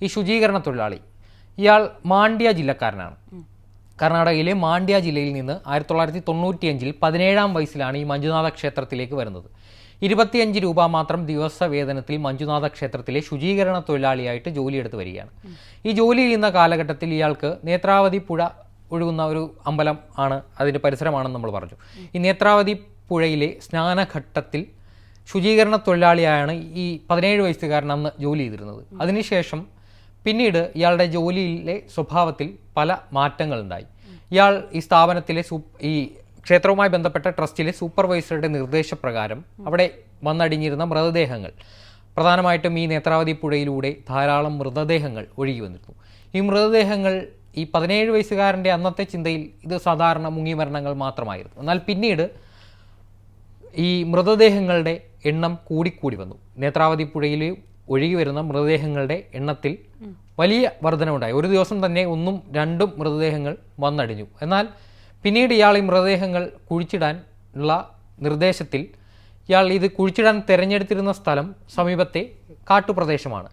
ഈ ശുചീകരണ തൊഴിലാളി ഇയാൾ മാണ്ഡ്യ ജില്ലക്കാരനാണ്. കർണാടകയിലെ മാണ്ഡ്യ ജില്ലയിൽ നിന്ന് 1995-ൽ 17-ാം വയസ്സിലാണ് ഈ മഞ്ജുനാഥ ക്ഷേത്രത്തിലേക്ക് വരുന്നത്. 25 രൂപ മാത്രം ദിവസ വേതനത്തിൽ മഞ്ജുനാഥ ക്ഷേത്രത്തിലെ ശുചീകരണ തൊഴിലാളിയായിട്ട് ജോലിയെടുത്ത് വരികയാണ്. ഈ ജോലി ചെയ്യുന്ന കാലഘട്ടത്തിൽ ഇയാൾക്ക് നേത്രാവതി പുഴ ഒഴുകുന്ന ഒരു അമ്പലം ആണ്, അതിൻ്റെ പരിസരമാണെന്ന് നമ്മൾ പറഞ്ഞു. ഈ നേത്രാവതി പുഴയിലെ സ്നാനഘട്ടത്തിൽ ശുചീകരണ തൊഴിലാളിയായാണ് ഈ 17 വയസ്സുകാരൻ അന്ന് ജോലി ചെയ്തിരുന്നത്. അതിനുശേഷം പിന്നീട് ഇയാളുടെ ജോലിയിലെ സ്വഭാവത്തിൽ പല മാറ്റങ്ങളുണ്ടായി. ഇയാൾ ഈ സ്ഥാപനത്തിലെ ഈ ക്ഷേത്രവുമായി ബന്ധപ്പെട്ട ട്രസ്റ്റിലെ സൂപ്പർവൈസറുടെ നിർദ്ദേശപ്രകാരം അവിടെ വന്നടിഞ്ഞിരുന്ന മൃതദേഹങ്ങൾ, പ്രധാനമായിട്ടും ഈ നേത്രാവതി പുഴയിലൂടെ ധാരാളം മൃതദേഹങ്ങൾ ഒഴുകി വന്നിരുന്നു. ഈ മൃതദേഹങ്ങൾ ഈ 17 വയസ്സുകാരൻ്റെ അന്നത്തെ ചിന്തയിൽ ഇത് സാധാരണ മുങ്ങിമരണങ്ങൾ മാത്രമായിരുന്നു. എന്നാൽ പിന്നീട് ഈ മൃതദേഹങ്ങളുടെ എണ്ണം കൂടിക്കൂടി വന്നു. നേത്രാവതി പുഴയിൽ ഒഴുകി വരുന്ന മൃതദേഹങ്ങളുടെ എണ്ണത്തിൽ വലിയ വർധനവുണ്ടായി. ഒരു ദിവസം തന്നെ 1ഉം 2ഉം മൃതദേഹങ്ങൾ വന്നടിഞ്ഞു. എന്നാൽ പിന്നീട് ഇയാൾ ഈ മൃതദേഹങ്ങൾ കുഴിച്ചിടാൻ ഉള്ള നിർദ്ദേശത്തിൽ ഇയാൾ ഇത് കുഴിച്ചിടാൻ തിരഞ്ഞെടുത്തിരുന്ന സ്ഥലം സമീപത്തെ കാട്ടുപ്രദേശമാണ്.